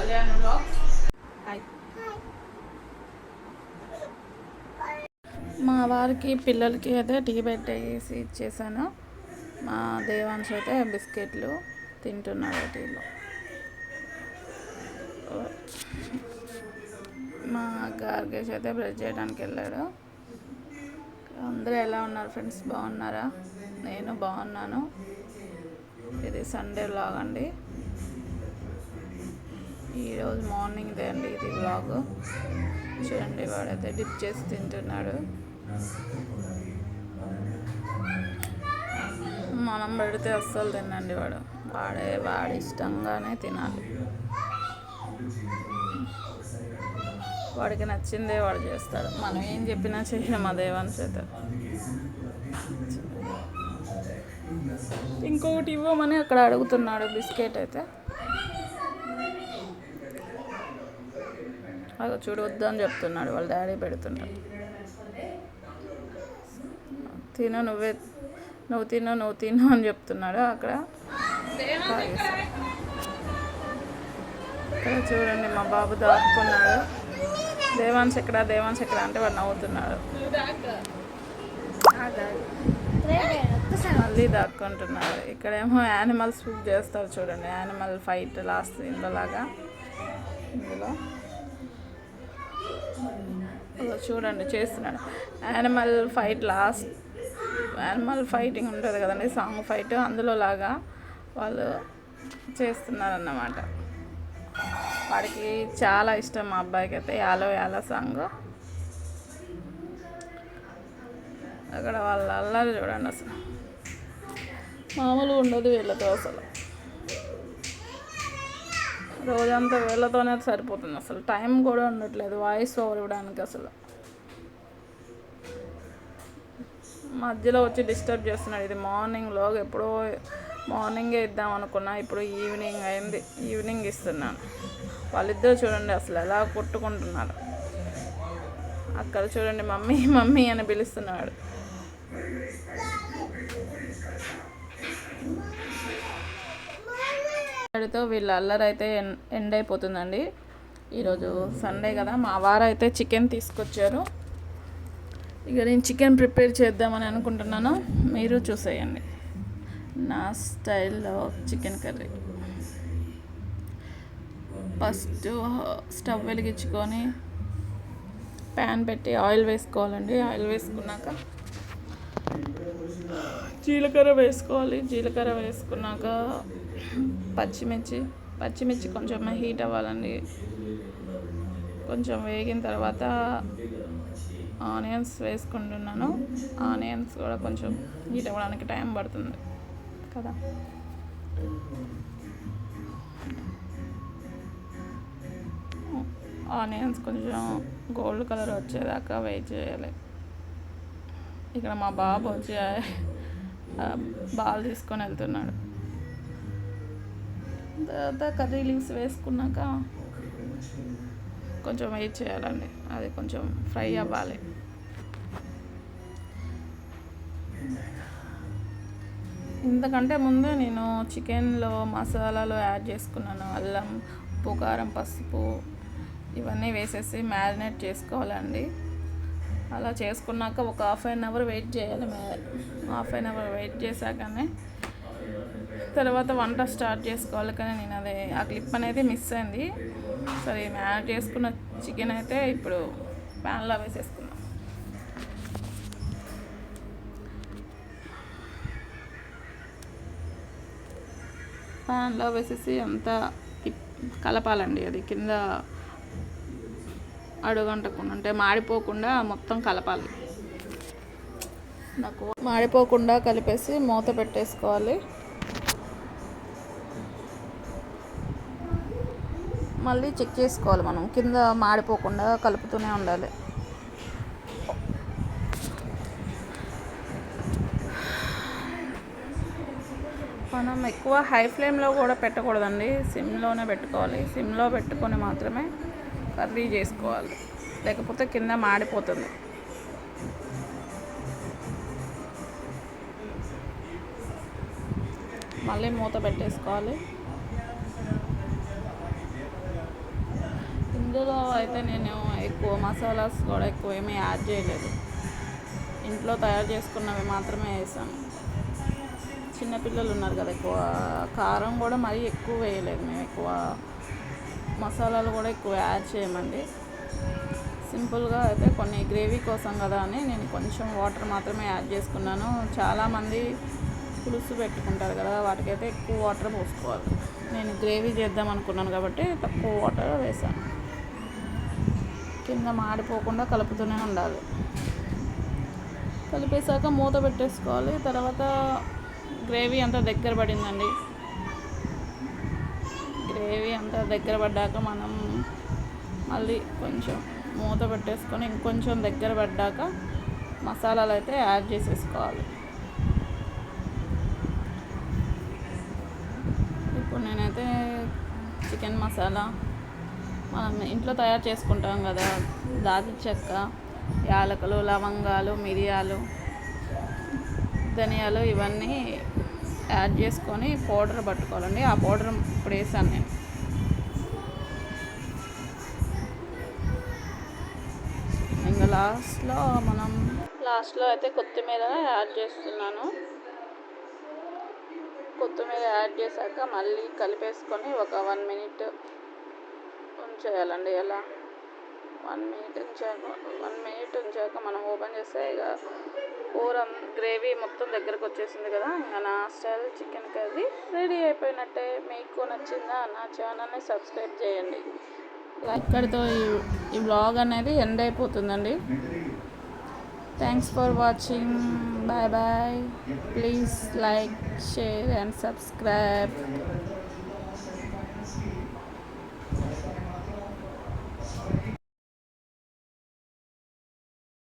Kalyan vlogs. Hi. మా వారికి పిల్లలకి అయితే టీ పెట్టేసి ఇచ్చేసాను. మా దేవాంశ్ అయితే బిస్కెట్లు తింటున్నాడు టీలో. మా గార్గేష్ అయితే బ్రష్ చేయడానికి వెళ్ళాడు. అందరూ ఎలా ఉన్నారు ఫ్రెండ్స్, బాగున్నారా? నేను బాగున్నాను. ఇది సండే వ్లాగ్ అండి. ఈరోజు మార్నింగ్దే అండి ఇది వ్లాగ్. చూడండి, వాడైతే డిప్ చేసి తింటున్నాడు. మనం పెడితే అస్సలు తినండి వాడు. వాడి ఇష్టంగానే తినాలి. వాడికి నచ్చిందే వాడు చేస్తాడు. మనం ఏం చెప్పినా చేయడం మా దేవాంశ్ అయితే. ఇంకొకటి ఇవ్వమని అక్కడ అడుగుతున్నాడు బిస్కెట్ అయితే. అలా చూడవద్దు అని చెప్తున్నాడు, వాళ్ళ డాడీ పెడుతున్నాడు. నువ్వు తిను అని చెప్తున్నాడు. అక్కడ చూడండి, మా బాబు దాక్కున్నాడు. దేవాంశ్ ఎక్కడ అంటే వాడు నవ్వుతున్నాడు. మళ్ళీ దాక్కుంటున్నాడు. ఇక్కడేమో యానిమల్స్ ఫుడ్ చేస్తారు చూడండి, యానిమల్ ఫైట్ లాస్ట్ ఇందులాగా. ఇందులో చూడండి చేస్తున్నాడు యానిమల్ ఫైటింగ్ ఉంటుంది కదండి, సాంగ్ ఫైట్, అందులో లాగా వాళ్ళు చేస్తున్నారన్నమాట. వాడికి చాలా ఇష్టం, మా అబ్బాయికి అయితే యాలో యాలో సాంగ్. అక్కడ వాళ్ళ అల్లరి చూడండి, అసలు మామూలుగా ఉండదు వీళ్ళతో. అసలు రోజంతా వీళ్ళతోనే సరిపోతుంది. అసలు టైం కూడా ఉండట్లేదు వాయిస్ ఓవర్ ఇవ్వడానికి. అసలు మధ్యలో వచ్చి డిస్టర్బ్ చేస్తున్నాడు. ఇది మార్నింగ్ వ్లాగ్, ఎప్పుడో మార్నింగే ఇద్దాం అనుకున్నా, ఇప్పుడు ఈవినింగ్ అయింది. ఈవినింగ్ ఇస్తున్నాను. వాళ్ళిద్దరు చూడండి అసలు ఎలా కొట్టుకుంటున్నారు. అక్కడ చూడండి మమ్మీ మమ్మీ అని పిలుస్తున్నాడు. తో వీళ్ళ అల్లరైతే ఎండ్ అయిపోతుందండి. ఈరోజు సండే కదా, మా వారైతే చికెన్ తీసుకొచ్చారు. ఇక నేను చికెన్ ప్రిపేర్ చేద్దామని అనుకుంటున్నాను. మీరు చూసేయండి నా స్టైల్లో చికెన్ కర్రీ. ఫస్ట్ స్టవ్ వెలిగించుకొని ప్యాన్ పెట్టి ఆయిల్ వేసుకోవాలండి. ఆయిల్ వేసుకున్నాక జీలకర్ర వేసుకోవాలి. జీలకర్ర వేసుకున్నాక పచ్చిమిర్చి కొంచెం హీట్ అవ్వాలండి. కొంచెం వేగిన తర్వాత ఆనియన్స్ వేసుకుంటున్నాను. ఆనియన్స్ కూడా కొంచెం హీట్ అవ్వడానికి టైం పడుతుంది కదా. ఆనియన్స్ కొంచెం గోల్డ్ కలర్ వచ్చేదాకా వెయిట్ చేయాలి. ఇక్కడ మా బాబు వచ్చి బాల్ తీసుకొని వెళ్తున్నాడు. తర్వాత కర్రీ లీవ్స్ వేసుకున్నాక కొంచెం వెయిట్ చేయాలండి, అది కొంచెం ఫ్రై అవ్వాలి. ఇంతకంటే ముందే నేను చికెన్లో మసాలాలు యాడ్ చేసుకున్నాను. అల్లం, ఉప్పు, కారం, పసుపు ఇవన్నీ వేసేసి మ్యారినేట్ చేసుకోవాలండి. అలా చేసుకున్నాక ఒక హాఫ్ అన్ అవర్ వెయిట్ చేయాలి. హాఫ్ అన్ అవర్ వెయిట్ చేశాకనే తర్వాత వంట స్టార్ట్ చేసుకోవాలి. కానీ నేను ఆ క్లిప్ అనేది మిస్ అయింది. సరే, మ్యారినేట్ చేసుకున్న చికెన్ అయితే ఇప్పుడు ప్యాన్లో వేసేసుకున్నాం. ప్యాన్లో వేసేసి అంతా కలపాలండి. అది కింద అడుగంటకుండా, అంటే మాడిపోకుండా మొత్తం కలపాలి. నాకు మాడిపోకుండా కలిపేసి మూత పెట్టేసుకోవాలి. మళ్ళీ చెక్ చేసుకోవాలి, మనం కింద మాడిపోకుండా కలుపుతూనే ఉండాలి. మనం ఎక్కువ హై ఫ్లేమ్లో కూడా పెట్టకూడదండి, సిమ్లోనే పెట్టుకోవాలి. సిమ్లో పెట్టుకొని మాత్రమే కర్రీ చేసుకోవాలి, లేకపోతే కింద మాడిపోతుంది. మళ్ళీ మూత పెట్టేసుకోవాలి. ఇందులో అయితే నేను ఎక్కువ మసాలాస్ కూడా ఎక్కువ ఏమీ యాడ్ చేయలేదు. ఇంట్లో తయారు చేసుకున్నవి మాత్రమే వేసాను. చిన్నపిల్లలు ఉన్నారు కదా, ఎక్కువ కారం కూడా మరీ ఎక్కువ వేయలేదు. మేము ఎక్కువ మసాలాలు కూడా ఎక్కువ యాడ్ చేయమండి. సింపుల్గా అయితే కొన్ని గ్రేవీ కోసం కదా అని నేను కొంచెం వాటర్ మాత్రమే యాడ్ చేసుకున్నాను. చాలామంది పులుసు పెట్టుకుంటారు కదా, వాటికైతే ఎక్కువ వాటర్ పోసుకోవాలి. నేను గ్రేవీ చేద్దాం అనుకున్నాను కాబట్టి తక్కువ వాటర్ వేసాను. కింద మాడిపోకుండా కలుపుతూనే ఉండాలి. కలిపేశాక మూత పెట్టేసుకోవాలి. తర్వాత గ్రేవీ అంతా దగ్గర పడిందండి. గ్రేవీ అంతా దగ్గర పడ్డాక మనం మళ్ళీ కొంచెం మూత పెట్టేసుకొని ఇంకొంచెం దగ్గర పడ్డాక మసాలాలు అయితే యాడ్ చేసేసుకోవాలి. ఇప్పుడు నేనైతే చికెన్ మసాలా మనం ఇంట్లో తయారు చేసుకుంటాం కదా, దాల్చిన చెక్క, యాలకులు, లవంగాలు, మిరియాలు, ధనియాలు ఇవన్నీ యాడ్ చేసుకొని పౌడర్ పట్టుకోవాలండి. ఆ పౌడర్ ఇప్పుడు వేసాను నేను. ఇంకా లాస్ట్లో అయితే కొత్తిమీర యాడ్ చేస్తున్నాను. కొత్తిమీర యాడ్ చేశాక మళ్ళీ కలిపేసుకొని ఒక 1 minute ఉంచేయాలండి. అలా 1 minute ఉంచాక మనం ఓపెన్ చేస్తే ఇక కూర గ్రేవీ మొత్తం దగ్గరకు వచ్చేసింది కదా. ఇంకా నా స్టైల్ చికెన్ కర్రీ రెడీ అయిపోయినట్టే. మీకు నచ్చిందా? నా ఛానల్ని సబ్స్క్రైబ్ చేయండి. ఇక్కడితో ఈ వ్లాగ్ అనేది ఎండ్ అయిపోతుందండి. Thanks for watching. Bye bye. Please like, share and subscribe.